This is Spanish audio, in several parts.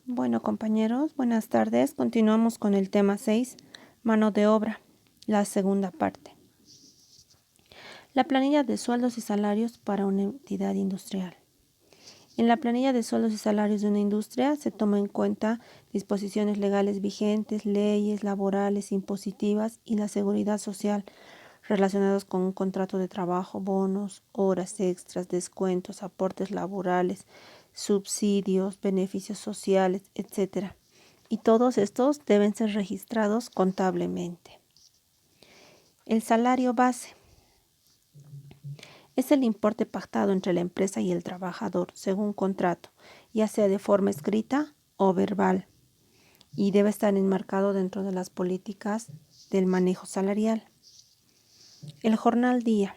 Bueno, compañeros, buenas tardes. Continuamos con el tema 6, mano de obra, la segunda parte. La planilla de sueldos y salarios para una entidad industrial. En la planilla de sueldos y salarios de una industria se toma en cuenta disposiciones legales vigentes, leyes laborales, impositivas y la seguridad social relacionados con un contrato de trabajo, bonos, horas extras, descuentos, aportes laborales, subsidios, beneficios sociales, etc. Y todos estos deben ser registrados contablemente. El salario base es el importe pactado entre la empresa y el trabajador según contrato, ya sea de forma escrita o verbal, y debe estar enmarcado dentro de las políticas del manejo salarial. El jornal día.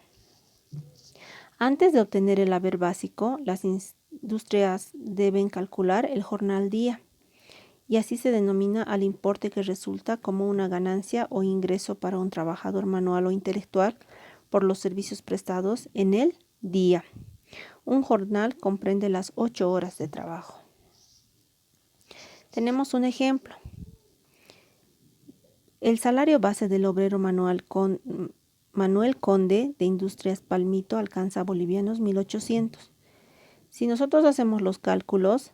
Antes de obtener el haber básico, las industrias deben calcular el jornal día, y así se denomina al importe que resulta como una ganancia o ingreso para un trabajador manual o intelectual por los servicios prestados en el día. Un jornal comprende las 8 horas de trabajo. Tenemos un ejemplo. El salario base del obrero Manuel Conde de Industrias Palmito alcanza bolivianos 1.800. Si nosotros hacemos los cálculos,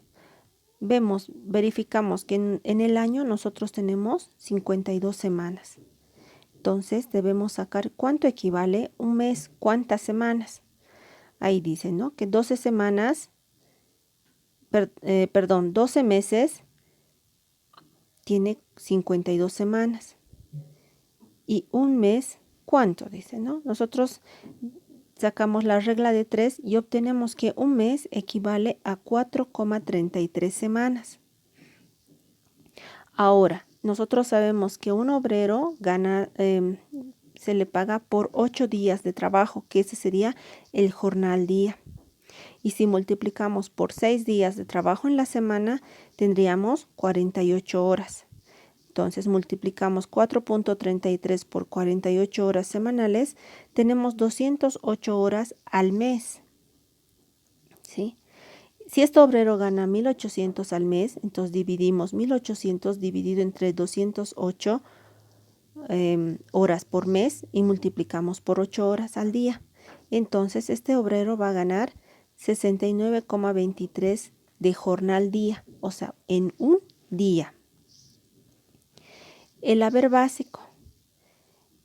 verificamos que en el año nosotros tenemos 52 semanas. Entonces debemos sacar cuánto equivale un mes, cuántas semanas. Ahí dice, ¿no? Que 12 meses tiene 52 semanas. Y un mes, ¿cuánto? Dice, ¿no? Nosotros sacamos la regla de 3 y obtenemos que un mes equivale a 4,33 semanas. Ahora, nosotros sabemos que un obrero gana, se le paga por 8 días de trabajo, que ese sería el jornal día. Y si multiplicamos por 6 días de trabajo en la semana, tendríamos 48 horas. Entonces multiplicamos 4,33 por 48 horas semanales, tenemos 208 horas al mes. ¿Sí? Si este obrero gana 1.800 al mes, entonces dividimos 1.800 dividido entre 208 horas por mes y multiplicamos por 8 horas al día. Entonces este obrero va a ganar 69,23 de jornal día, o sea, en un día. El haber básico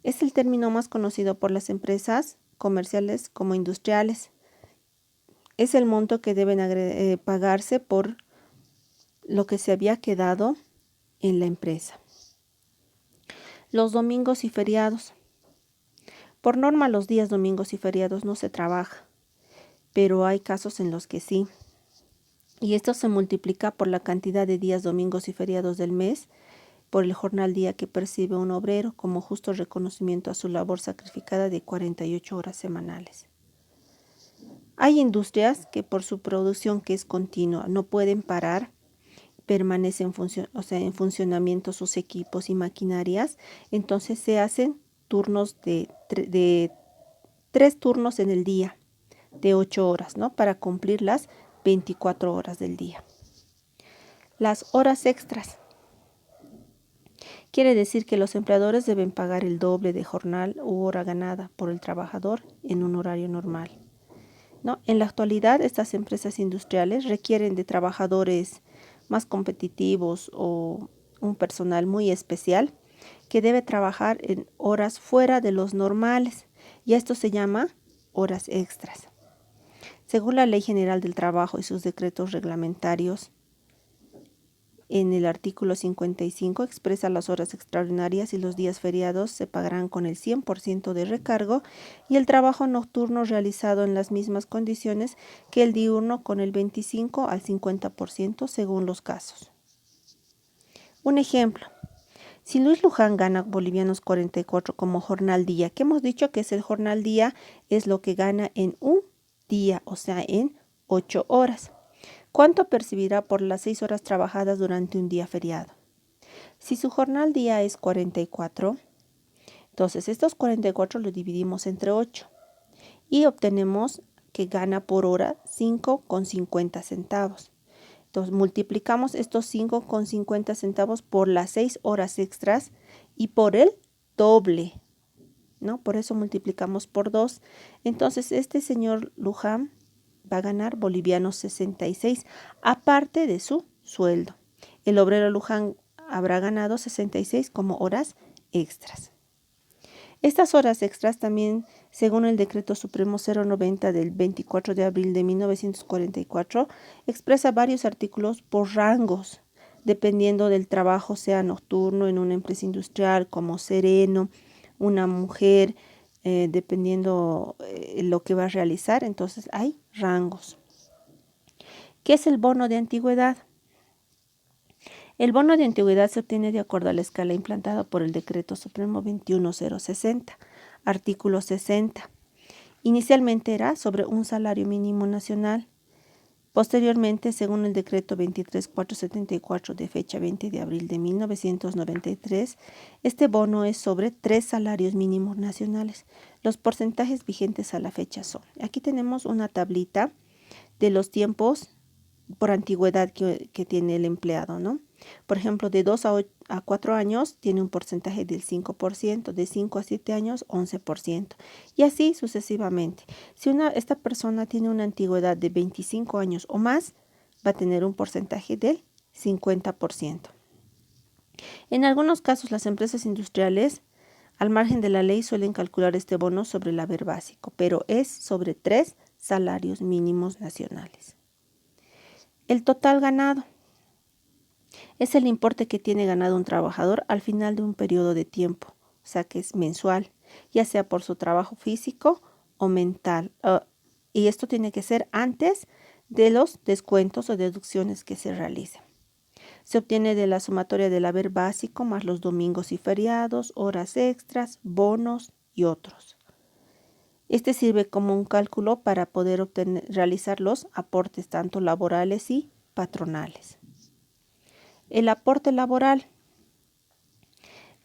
es el término más conocido por las empresas comerciales como industriales. Es el monto que deben pagarse por lo que se había quedado en la empresa. Los domingos y feriados. Por norma, los días domingos y feriados no se trabaja, pero hay casos en los que sí. Y esto se multiplica por la cantidad de días domingos y feriados del mes, por el jornal día que percibe un obrero como justo reconocimiento a su labor sacrificada de 48 horas semanales. Hay industrias que por su producción que es continua no pueden parar, permanecen en funcionamiento sus equipos y maquinarias, entonces se hacen turnos de 3 turnos en el día de 8 horas, ¿no? Para cumplir las 24 horas del día. Las horas extras. Quiere decir que los empleadores deben pagar el doble de jornal u hora ganada por el trabajador en un horario normal, ¿no? En la actualidad, estas empresas industriales requieren de trabajadores más competitivos o un personal muy especial que debe trabajar en horas fuera de los normales, y esto se llama horas extras. Según la Ley General del Trabajo y sus decretos reglamentarios, en el artículo 55 expresa las horas extraordinarias y los días feriados se pagarán con el 100% de recargo y el trabajo nocturno realizado en las mismas condiciones que el diurno con el 25 al 50% según los casos. Un ejemplo. Si Luis Luján gana bolivianos 44 como jornal día, que hemos dicho que es el jornal día, es lo que gana en un día, o sea, en 8 horas. ¿Cuánto percibirá por las 6 horas trabajadas durante un día feriado? Si su jornal día es 44, entonces estos 44 lo dividimos entre 8 y obtenemos que gana por hora 5,50 centavos. Entonces multiplicamos estos 5,50 centavos por las 6 horas extras y por el doble, ¿no? Por eso multiplicamos por 2. Entonces este señor Luján va a ganar bolivianos 66, aparte de su sueldo. El obrero Luján habrá ganado 66 como horas extras. Estas horas extras también, según el Decreto Supremo 090 del 24 de abril de 1944, expresa varios artículos por rangos, dependiendo del trabajo, sea nocturno en una empresa industrial, como sereno, una mujer, dependiendo lo que va a realizar. Entonces hay rangos. ¿Qué es el bono de antigüedad? El bono de antigüedad se obtiene de acuerdo a la escala implantada por el Decreto Supremo 21060, artículo 60. Inicialmente era sobre un salario mínimo nacional. Posteriormente, según el Decreto 23474 de fecha 20 de abril de 1993, este bono es sobre 3 salarios mínimos nacionales. Los porcentajes vigentes a la fecha son: aquí tenemos una tablita de los tiempos por antigüedad que tiene el empleado, ¿no? Por ejemplo, de 2 a 4 años tiene un porcentaje del 5%, de 5 a 7 años 11%, y así sucesivamente. Si esta persona tiene una antigüedad de 25 años o más, va a tener un porcentaje del 50%. En algunos casos, las empresas industriales, al margen de la ley, suelen calcular este bono sobre el haber básico, pero es sobre 3 salarios mínimos nacionales. El total ganado es el importe que tiene ganado un trabajador al final de un periodo de tiempo, o sea que es mensual, ya sea por su trabajo físico o mental. Y esto tiene que ser antes de los descuentos o deducciones que se realicen. Se obtiene de la sumatoria del haber básico más los domingos y feriados, horas extras, bonos y otros. Este sirve como un cálculo para poder realizar los aportes tanto laborales y patronales. El aporte laboral.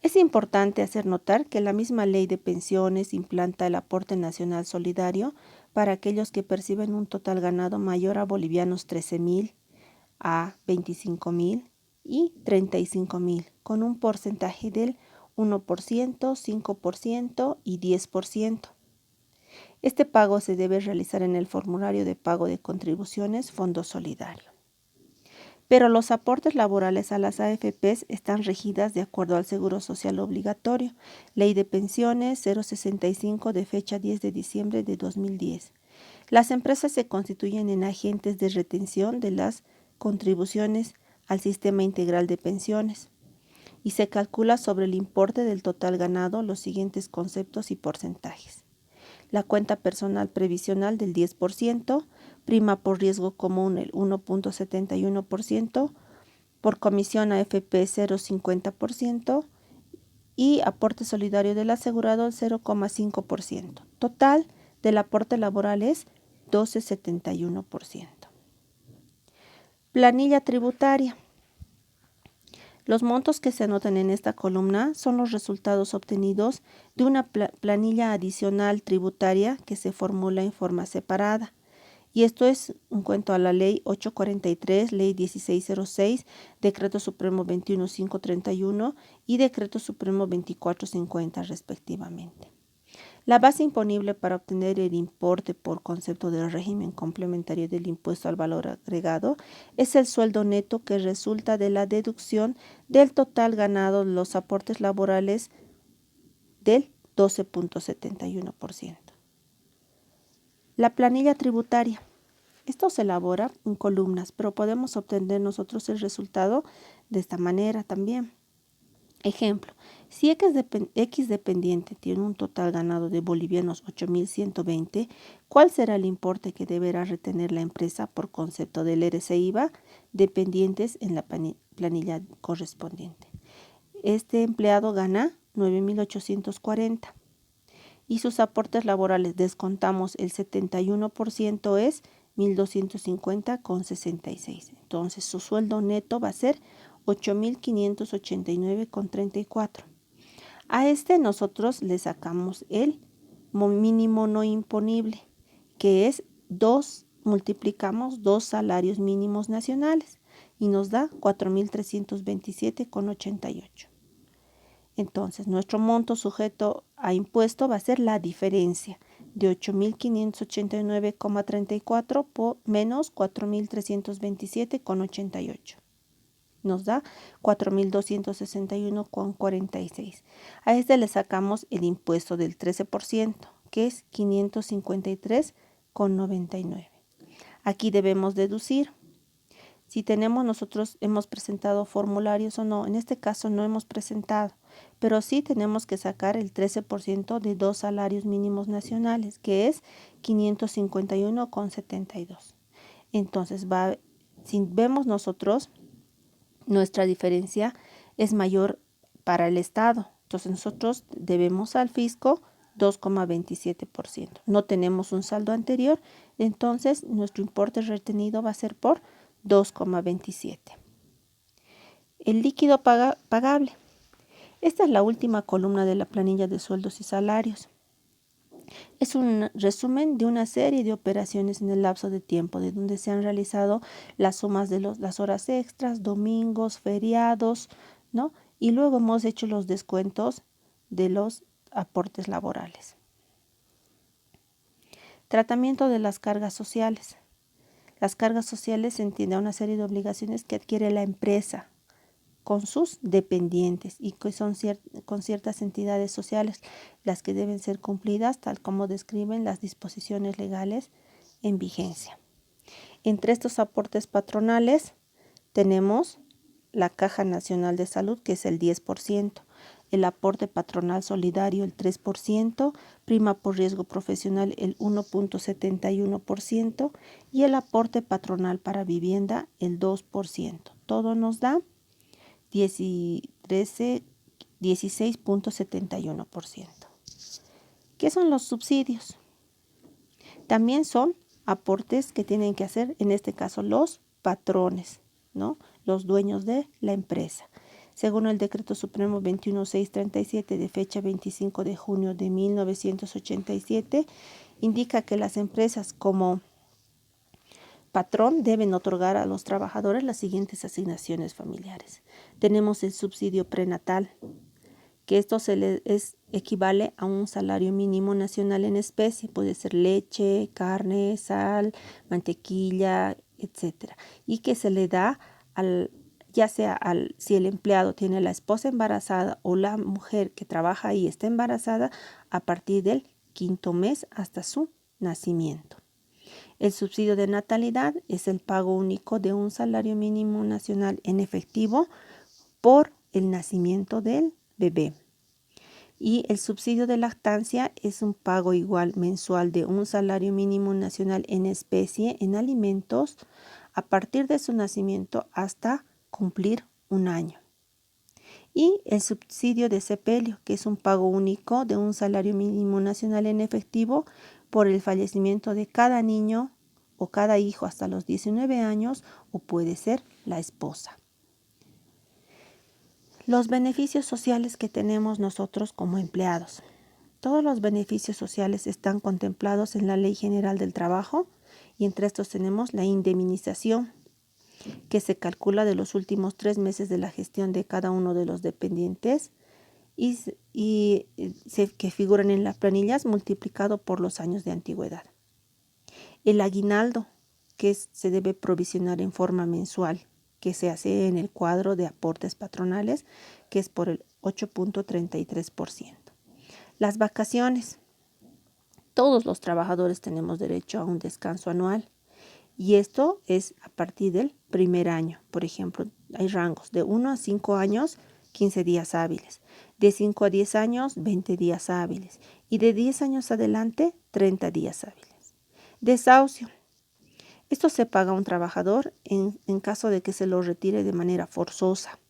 Es importante hacer notar que la misma ley de pensiones implanta el aporte nacional solidario para aquellos que perciben un total ganado mayor a bolivianos 13.000, a 25.000 y 35.000, con un porcentaje del 1%, 5% y 10%. Este pago se debe realizar en el formulario de pago de contribuciones Fondo Solidario. Pero los aportes laborales a las AFPs están regidas de acuerdo al Seguro Social Obligatorio, Ley de Pensiones 065 de fecha 10 de diciembre de 2010. Las empresas se constituyen en agentes de retención de las contribuciones al Sistema Integral de Pensiones y se calcula sobre el importe del total ganado los siguientes conceptos y porcentajes. La cuenta personal previsional del 10%, prima por riesgo común el 1.71%, por comisión AFP 0.50% y aporte solidario del asegurado el 0.5%. Total del aporte laboral es 12.71%. Planilla tributaria. Los montos que se anotan en esta columna son los resultados obtenidos de una planilla adicional tributaria que se formula en forma separada. Y esto es en cuanto a la Ley 843, Ley 1606, Decreto Supremo 21531 y Decreto Supremo 2450 respectivamente. La base imponible para obtener el importe por concepto del régimen complementario del impuesto al valor agregado es el sueldo neto que resulta de la deducción del total ganado de los aportes laborales del 12.71%. La planilla tributaria. Esto se elabora en columnas, pero podemos obtener nosotros el resultado de esta manera también. Ejemplo, si X dependiente tiene un total ganado de bolivianos 8.120, ¿cuál será el importe que deberá retener la empresa por concepto del RC-IVA dependientes en la planilla correspondiente? Este empleado gana 9.840 y sus aportes laborales descontamos el 71% es 1.250,66. Entonces su sueldo neto va a ser 8.589,34. A este nosotros le sacamos el mínimo no imponible, que es multiplicamos 2 salarios mínimos nacionales. y nos da 4.327,88. Entonces, nuestro monto sujeto a impuesto va a ser la diferencia de 8.589,34 menos 4.327,88. Nos da 4.261,46. A este le sacamos el impuesto del 13%, que es 553,99. Aquí debemos deducir. Si nosotros hemos presentado formularios o no, en este caso no hemos presentado, pero sí tenemos que sacar el 13% de 2 salarios mínimos nacionales, que es 551,72. Entonces, si vemos nosotros, nuestra diferencia es mayor para el Estado. Entonces, nosotros debemos al fisco 2,27%. No tenemos un saldo anterior, entonces nuestro importe retenido va a ser por 2,27. El líquido pagable. Esta es la última columna de la planilla de sueldos y salarios. Es un resumen de una serie de operaciones en el lapso de tiempo de donde se han realizado las sumas de las horas extras, domingos, feriados, ¿no? Y luego hemos hecho los descuentos de los aportes laborales. Tratamiento de las cargas sociales. Las cargas sociales se entiende a una serie de obligaciones que adquiere la empresa con sus dependientes y que son con ciertas entidades sociales las que deben ser cumplidas tal como describen las disposiciones legales en vigencia. Entre estos aportes patronales tenemos la Caja Nacional de Salud, que es el 10%, el aporte patronal solidario el 3%, prima por riesgo profesional el 1,71% y el aporte patronal para vivienda el 2%. Todo nos da 16,71%. ¿Qué son los subsidios? También son aportes que tienen que hacer, en este caso, los patrones, ¿no? Los dueños de la empresa. Según el Decreto Supremo 21637 de fecha 25 de junio de 1987, indica que las empresas como patrón deben otorgar a los trabajadores las siguientes asignaciones familiares. Tenemos el subsidio prenatal, que esto equivale a un salario mínimo nacional en especie, puede ser leche, carne, sal, mantequilla, etc. Y que se le da si el empleado tiene la esposa embarazada o la mujer que trabaja ahí está embarazada, a partir del 5º mes hasta su nacimiento. El subsidio de natalidad es el pago único de un salario mínimo nacional en efectivo por el nacimiento del bebé. Y el subsidio de lactancia es un pago igual mensual de un salario mínimo nacional en especie en alimentos a partir de su nacimiento hasta cumplir un año. Y el subsidio de sepelio, que es un pago único de un salario mínimo nacional en efectivo por el fallecimiento de cada niño o cada hijo hasta los 19 años, o puede ser la esposa. Los beneficios sociales que tenemos nosotros como empleados. Todos los beneficios sociales están contemplados en la Ley General del Trabajo y entre estos tenemos la indemnización, que se calcula de los últimos 3 meses de la gestión de cada uno de los dependientes que figuran en las planillas multiplicado por los años de antigüedad. El aguinaldo, que se debe provisionar en forma mensual, que se hace en el cuadro de aportes patronales, que es por el 8,33%. Las vacaciones. Todos los trabajadores tenemos derecho a un descanso anual y esto es a partir del primer año. Por ejemplo, hay rangos de 1 a 5 años, 15 días hábiles, de 5 a 10 años, 20 días hábiles y de 10 años adelante, 30 días hábiles. Desahucio. Esto se paga a un trabajador en caso de que se lo retire de manera forzosa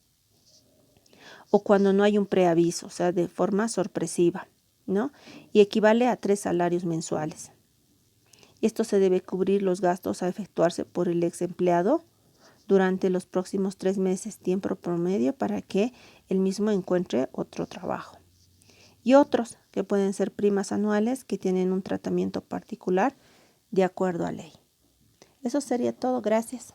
o cuando no hay un preaviso, o sea, de forma sorpresiva, ¿no? Y equivale a 3 salarios mensuales. Esto se debe cubrir los gastos a efectuarse por el ex empleado durante los próximos 3 meses, tiempo promedio para que el mismo encuentre otro trabajo. Y otros que pueden ser primas anuales que tienen un tratamiento particular de acuerdo a ley. Eso sería todo. Gracias.